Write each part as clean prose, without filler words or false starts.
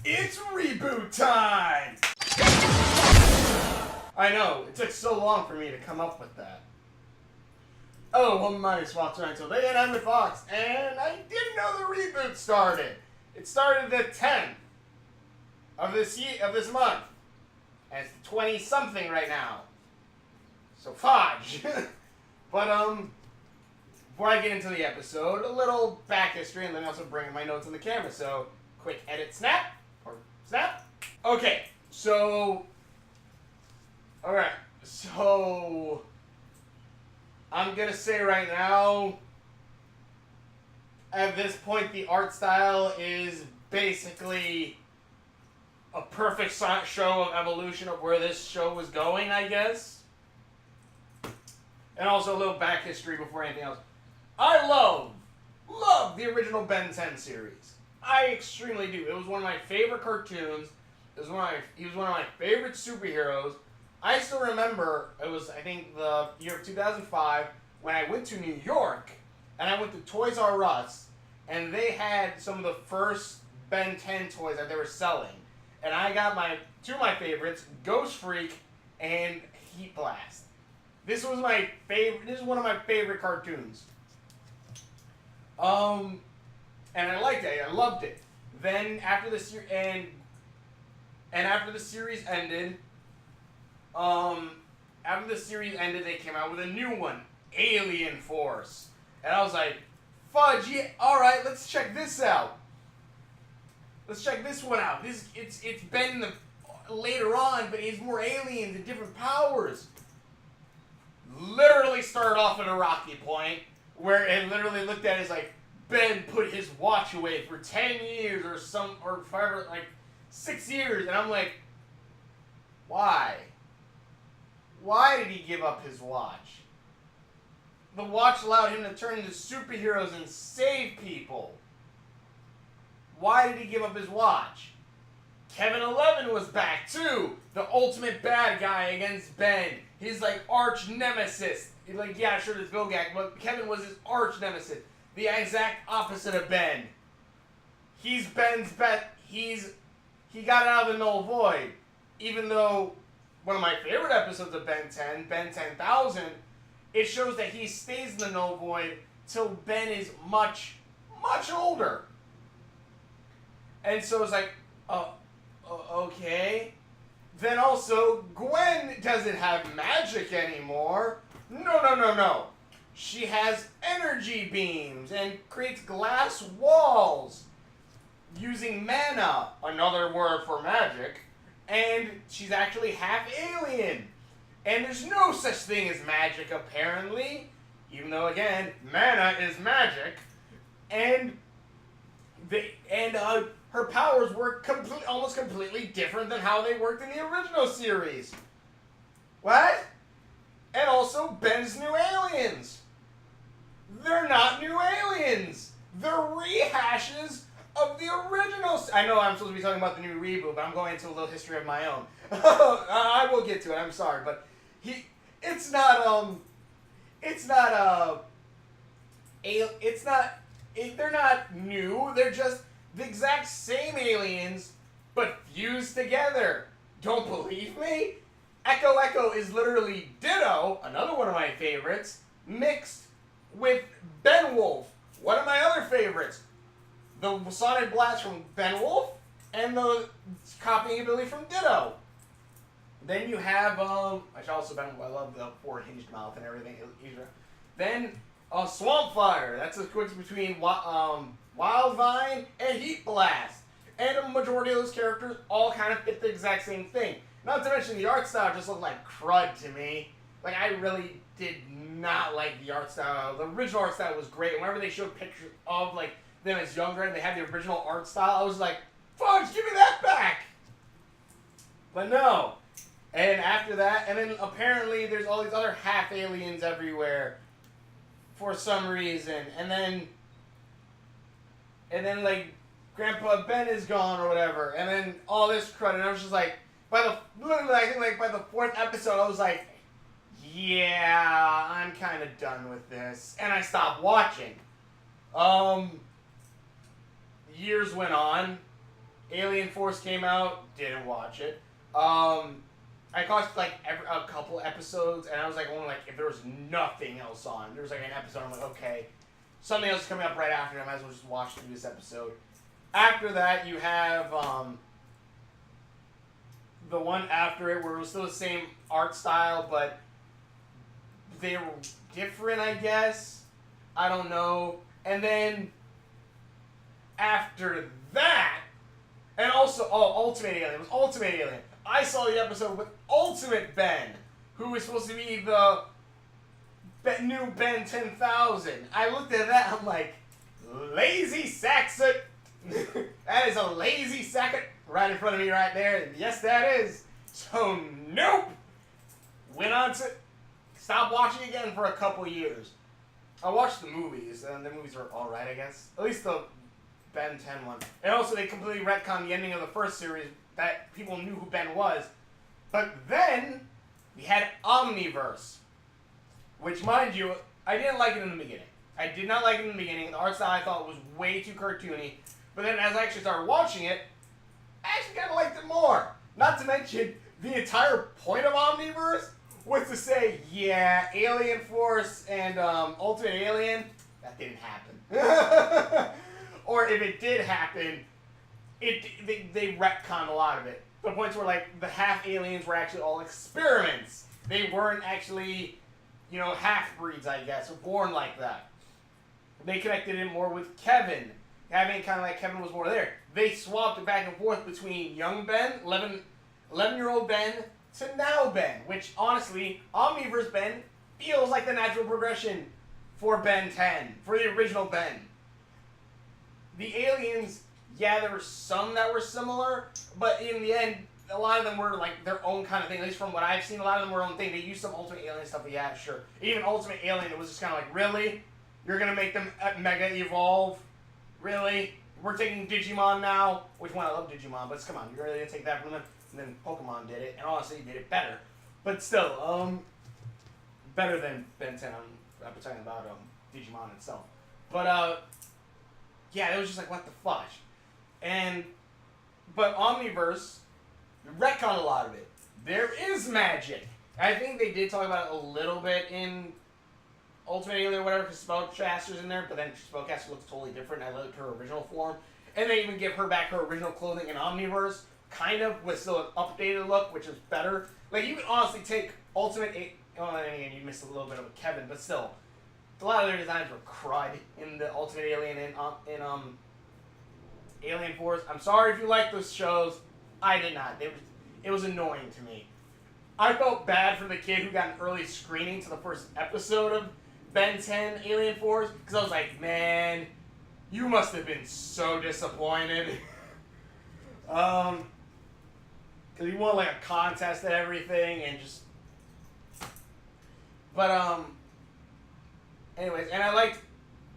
It's reboot time! I know, it took so long for me to come up with that. Oh, well, my sponsor until today, and I'm with Fox, and I didn't know the reboot started. It started the 10th of this month, and it's 20-something right now. So fudge. But before I get into the episode, a little back history, and then also bring my notes on the camera. So quick edit, snap. Okay, so, alright, so, I'm gonna say right now, at this point, the art style is basically a perfect show of evolution of where this show was going, I guess. And also a little back history before anything else. I love the original Ben 10 series. I extremely do. It was one of my favorite cartoons. He was one of my favorite superheroes. I still remember, it was, I think, the year of 2005, when I went to New York, and I went to Toys R Us, and they had some of the first Ben 10 toys that they were selling. And I got two of my favorites, Ghost Freak and Heat Blast. This was my favorite, this is one of my favorite cartoons. And I liked it, I loved it. Then after the series, and after the series ended, they came out with a new one, Alien Force. And I was like, fudge, yeah, alright, let's check this out. Let's check this one out. It's been later on, but it's more aliens and different powers. Literally started off at a rocky point, where it literally looked at it as like, Ben put his watch away for 10 years or forever, like 6 years, and I'm like, why? Why did he give up his watch? The watch allowed him to turn into superheroes and save people. Why did he give up his watch? Kevin 11 was back too, the ultimate bad guy against Ben, his like arch nemesis. He's like, yeah, sure, there's Bill Gag, but Kevin was his arch nemesis. The exact opposite of Ben. He's Ben's bet. He got out of the null void. Even though one of my favorite episodes of Ben 10, Ben 10,000, it shows that he stays in the null void till Ben is much, much older. And so it's like, okay. Then also, Gwen doesn't have magic anymore. No. She has energy beams and creates glass walls using mana, another word for magic, and she's actually half alien. And there's no such thing as magic, apparently, even though, again, mana is magic, and her powers work almost completely different than how they worked in the original series. What? And also, Ben's new aliens. They're not new aliens. They're rehashes of the original. I know I'm supposed to be talking about the new reboot, but I'm going into a little history of my own. I will get to it. I'm sorry, but they're not new. They're just the exact same aliens, but fused together. Don't believe me? Echo is literally Ditto, another one of my favorites, mixed with Ben Wolf, one of my other favorites. The Sonic Blast from Ben Wolf and the copying ability from Ditto. Then you have, which also Ben Wolf, I love the four-hinged mouth and everything. Then, Swamp Fire, that's a switch between Wildvine and Heat Blast. And a majority of those characters all kind of fit the exact same thing. Not to mention the art style just looked like crud to me. Like, I really did not like the art style. The original art style was great. Whenever they showed pictures of, like, them as younger and they had the original art style, I was like, fudge, give me that back! But no. And after that, and then apparently there's all these other half aliens everywhere for some reason. And then like, Grandpa Ben is gone or whatever. And then all this crud. And I was just like, I think like by the 4th episode, I was like, yeah, I'm kind of done with this. And I stopped watching. Years went on. Alien Force came out, didn't watch it. I watched like a couple episodes, and I was like, only like if there was nothing else on, there was like an episode. I'm like, okay, something else is coming up right after. I might as well just watch through this episode. After that, you have the one after it, where it was still the same art style, but they were different, I guess. I don't know. And then after that, and also, Ultimate Alien. It was Ultimate Alien. I saw the episode with Ultimate Ben, who was supposed to be the new Ben 10,000. I looked at that, I'm like, lazy Saxon. That is a lazy Saxon right in front of me right there. And yes, that is. So, nope. Went on to stop watching again for a couple years. I watched the movies, and the movies were alright, I guess. At least the Ben 10 one. And also, they completely retconned the ending of the first series that people knew who Ben was. But then, we had Omniverse. Which, mind you, I didn't like it in the beginning. I did not like it in the beginning. The art style I thought was way too cartoony. But then as I actually started watching it, I actually kind of liked it more. Not to mention, the entire point of Omniverse was to say, yeah, Alien Force and Ultimate Alien, that didn't happen. Or if it did happen, they retconned a lot of it. The points where like the half aliens were actually all experiments. They weren't actually, half-breeds, I guess, or born like that. They connected it more with Kevin. Having kind of like Kevin was more there. They swapped it back and forth between young Ben, 11-year-old Ben, to now Ben. Which, honestly, Omniverse Ben feels like the natural progression for Ben 10. For the original Ben. The aliens, yeah, there were some that were similar. But in the end, a lot of them were like their own kind of thing. At least from what I've seen, a lot of them were their own thing. They used some Ultimate Alien stuff, but yeah, sure. Even Ultimate Alien, it was just kind of like, really? You're going to make them mega evolve? Really? We're taking Digimon now? Which one? I love Digimon, but come on, you're really going to take that from them? And then Pokemon did it, and honestly, did it better. But still, better than Ben 10. I'm talking about Digimon itself. But, yeah, it was just like, what the fudge? But Omniverse retconned a lot of it. There is magic. I think they did talk about it a little bit in Ultimate Alien or whatever, because Spellcaster's in there, but then Spellcaster looks totally different. I liked her original form. And they even give her back her original clothing in Omniverse, kind of, with still an updated look, which is better. Like, you can honestly take Ultimate Alien, well, again, you missed a little bit of a Kevin, but still, a lot of their designs were crud in the Ultimate Alien in Alien Force. I'm sorry if you like those shows. I did not. It was annoying to me. I felt bad for the kid who got an early screening to the first episode of Ben 10 Alien Force, because I was like, man, you must have been so disappointed. Because he won like a contest and everything, and just... But, anyways, and I liked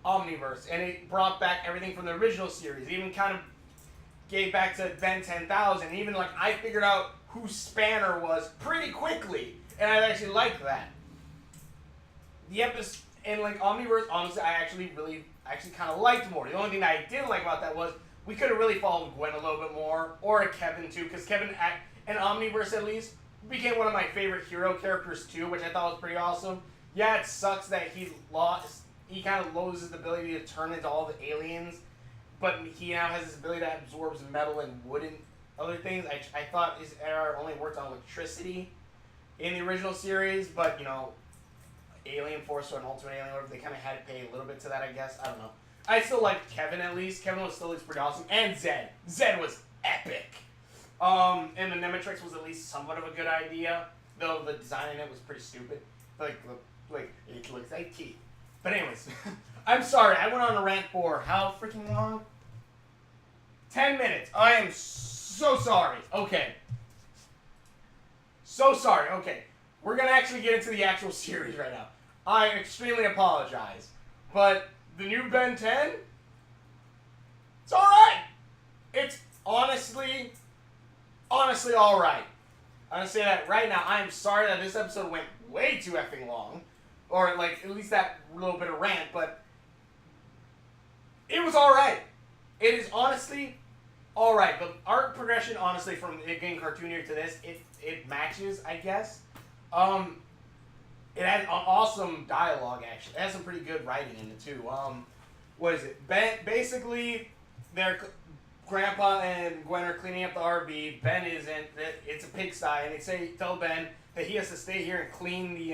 Omniverse, and it brought back everything from the original series. It even kind of gave back to Ben 10,000. Even, like, I figured out who Spanner was pretty quickly, and I actually liked that. The episode, and like Omniverse, honestly, I actually kind of liked more. The only thing that I didn't like about that was we could have really followed Gwen a little bit more, or Kevin too, because Kevin, in Omniverse at least, became one of my favorite hero characters too, which I thought was pretty awesome. Yeah, it sucks that he kind of loses the ability to turn into all the aliens, but he now has this ability that absorbs metal and wood and other things. I thought his era only worked on electricity in the original series, but, Alien Force or an Ultimate Alien, whatever, they kind of had to pay a little bit to that, I guess. I don't know. I still liked Kevin, at least. Kevin was still pretty awesome. And Zed. Zed was epic. And the Nemetrix was at least somewhat of a good idea, though the design in it was pretty stupid. Like it looks like teeth. But anyways, I'm sorry. I went on a rant for how freaking long? 10 minutes. I am so sorry. Okay. So sorry. Okay. We're going to actually get into the actual series right now. I extremely apologize. But the new Ben 10, it's alright. It's honestly alright. I'm going to say that right now. I am sorry that this episode went way too effing long. Or, like, at least that little bit of rant. But it was alright. It is honestly all right, the art progression, honestly, from it getting cartoonier to this, it matches, I guess. It had awesome dialogue, actually. It has some pretty good writing in it, too. What is it? Ben, basically, their Grandpa and Gwen are cleaning up the RV. Ben isn't. It's a pigsty, and they tell Ben that he has to stay here and clean the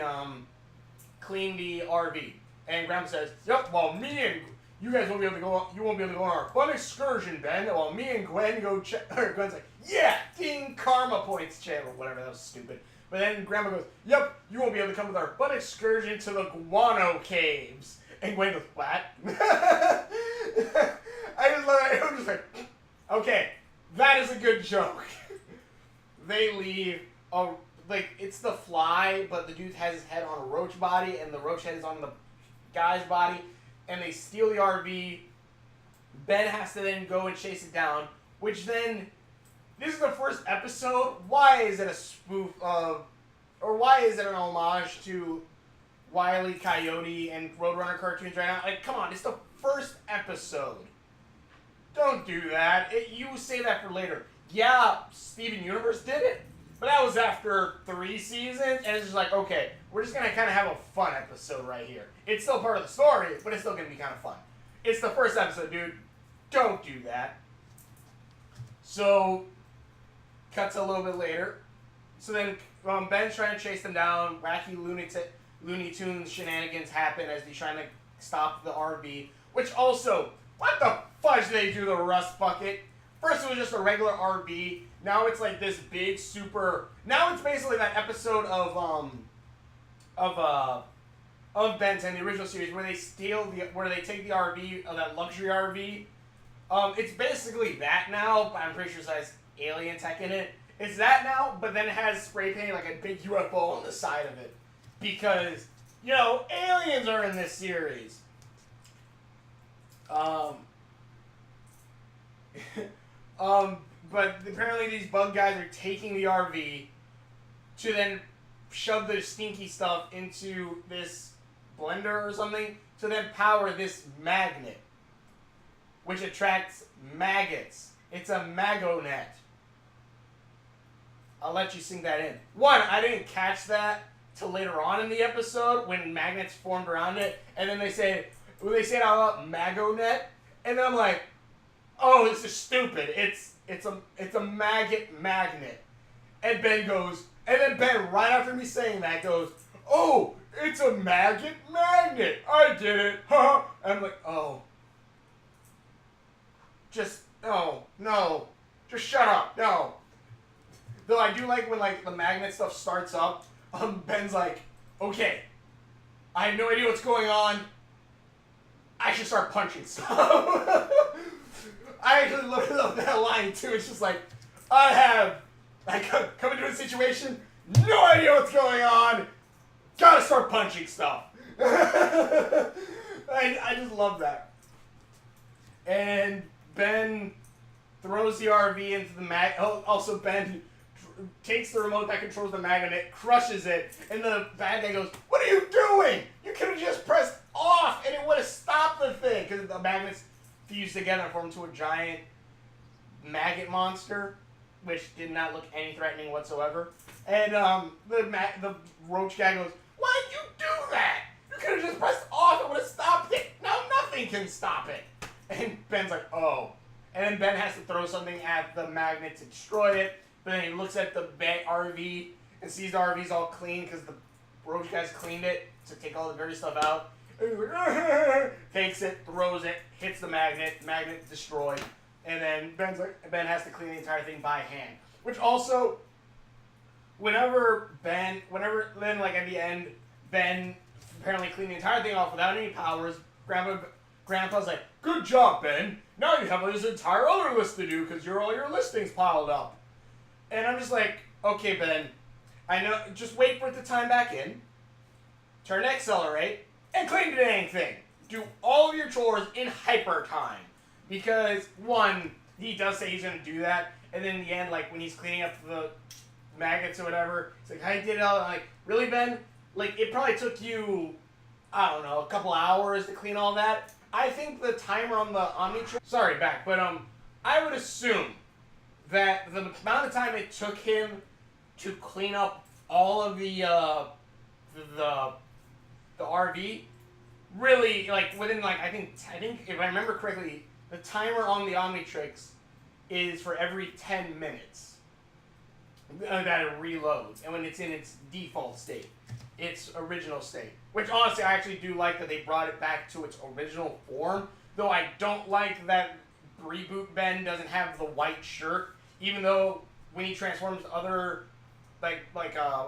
RV. And Grandpa says, "Yep. Well, me and you guys won't be able to go. You won't be able to go on our fun excursion, Ben. While me and Gwen go check." Or Gwen's like, "Yeah, ding, karma points, channel, whatever." That was stupid. But then Grandma goes, "Yep, you won't be able to come with our fun excursion to the guano caves." And Gwen goes, "What?" I just love it. I'm just like, okay, that is a good joke. They leave. Like, it's the Fly, but the dude has his head on a roach body, and the roach head is on the guy's body, and they steal the RV. Ben has to then go and chase it down, which then, this is the first episode. Why is it a spoof of, or why is it an homage to Wile E. Coyote and Roadrunner cartoons right now? Like, come on, it's the first episode. Don't do that. You say that for later. Yeah, Steven Universe did it, but that was after 3 seasons, and it's just like, okay, we're just gonna kind of have a fun episode right here. It's still part of the story, but it's still gonna be kind of fun. It's the first episode, dude. Don't do that. So, cuts a little bit later. So then Ben's trying to chase them down. Wacky Looney Tunes shenanigans happen as he's trying to stop the RV. Which also, what the fudge did they do to the rust bucket? First it was just a regular RV. Now it's like this big super. Now it's basically that episode of Ben 10, the original series, where they where they take the RV, that luxury RV. It's basically that now, but I'm pretty sure it has alien tech in it. It's that now, but then it has spray paint like a big UFO on the side of it. Because, you know, aliens are in this series. But apparently these bug guys are taking the RV to then shove the stinky stuff into this blender or something to then power this magnet, which attracts maggots. It's a magonet. I'll let you sink that in. One, I didn't catch that till later on in the episode when magnets formed around it, and then they say it out loud, magonet, and then I'm like, oh, this is stupid. It's a maggot magnet. And Ben right after me saying that goes, oh, it's a maggot magnet. I did it. And I'm like, oh. No. Just shut up. No. Though I do like when like the magnet stuff starts up, Ben's like, okay, I have no idea what's going on. I should start punching stuff. I actually looked up that line too. It's just like, I come into a situation, no idea what's going on, gotta start punching stuff. I just love that. And Ben throws the RV into the also Ben takes the remote that controls the magnet, crushes it, and the bad guy goes, what are you doing? You could have just pressed off and it would have stopped the thing. Because the magnets fused together and formed into a giant maggot monster, which did not look any threatening whatsoever. And the roach guy goes, why did you do that? You could have just pressed off, it would have stopped it. Now nothing can stop it. And Ben's like, oh. And then Ben has to throw something at the magnet to destroy it. But then he looks at the RV and sees the RV's all clean because the roach guys cleaned it to take all the dirty stuff out. And he's like, takes it, throws it, hits the magnet destroyed. And then Ben has to clean the entire thing by hand. Which also, then like at the end, Ben apparently cleaned the entire thing off without any powers. Grandpa's like, good job, Ben. Now you have this entire other list to do because all your listings piled up. And I'm just like, okay, Ben, I know, just wait for it to time back in, turn accelerate, and clean the dang thing. Do all of your chores in hyper time. Because, one, he does say he's going to do that, and then in the end, like, when he's cleaning up the maggots or whatever, he's like, I did it all. I'm like, really, Ben? Like, it probably took you, I don't know, a couple hours to clean all that. I think the timer on the Omnitrix, sorry, back, but, I would assume that the amount of time it took him to clean up all of the RV, really, like, within, like, I think if I remember correctly, the timer on the Omnitrix is for every 10 minutes that it reloads, and when it's in its default state, its original state. Which, honestly, I actually do like that they brought it back to its original form, though I don't like that Reboot Ben doesn't have the white shirt, even though when he transforms other, what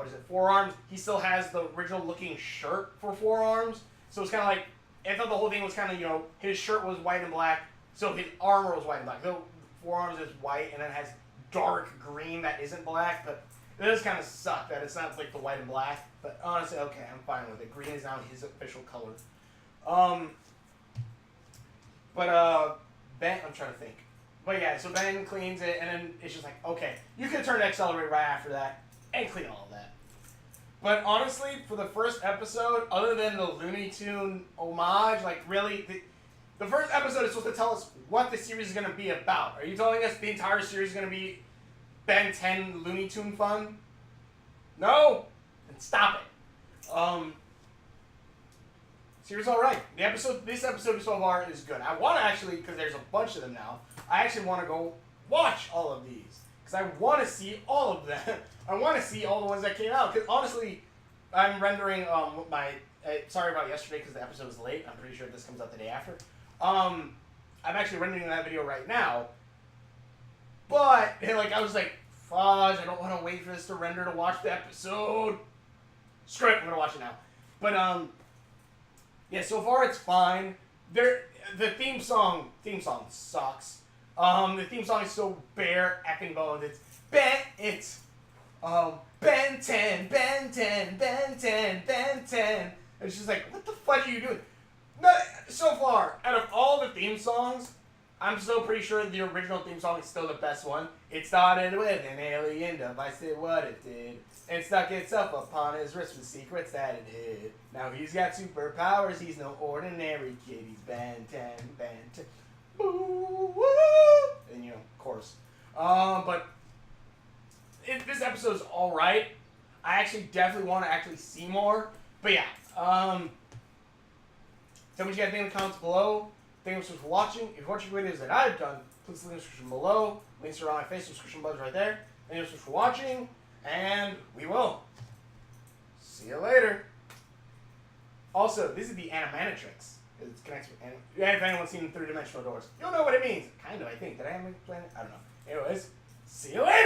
is it, forearms, he still has the original looking shirt for forearms. So it's kind of like, I thought the whole thing was kind of, you know, his shirt was white and black, so his armor was white and black. Though forearms is white and then it has dark green that isn't black, but it does kind of suck that it's not like the white and black. But honestly, okay, I'm fine with it. Green is now his official color. Ben, I'm trying to think. But yeah, so Ben cleans it, and then it's just like, okay, you can turn the accelerator right after that and clean all of that. But honestly, for the first episode, other than the Looney Tune homage, like really, the first episode is supposed to tell us what the series is going to be about. Are you telling us the entire series is going to be Ben 10 Looney Tune fun? No? Then stop it. Series alright. This episode so far is good. I want to actually, because there's a bunch of them now, I actually want to go watch all of these. Because I want to see all of them. I want to see all the ones that came out. Because honestly, I'm rendering sorry about yesterday because the episode was late. I'm pretty sure this comes out the day after. I'm actually rendering that video right now. But, like, I was like, fudge, I don't want to wait for this to render to watch the episode. Screw it, I'm going to watch it now. But, yeah, so far it's fine. The theme song sucks. The theme song is so bare effing bones. It's Ben 10, Ben 10, Ben 10, Ben 10. And it's just like, what the fuck are you doing? No, so far, out of all the theme songs, I'm still pretty sure the original theme song is still the best one. It started with an alien device did what it did, and stuck itself upon his wrist with secrets that it hid. Now he's got superpowers, he's no ordinary kid, he's Ben 10, Ben 10. Woo, woo. And, you know, of course. But this episode's alright. I actually definitely want to actually see more. But yeah, tell me what you guys think in the comments below. Thank you so much for watching. If you're watching videos that I've done, please leave in the description below. Links are on my face, subscription buttons right there. Thank you so much for watching, and we will see you later. Also, this is the Animatrix. It connects with if anyone's seen 3-dimensional doors, you'll know what it means. Kind of, I think. Did I have to explain it? I don't know. Anyways, see you later.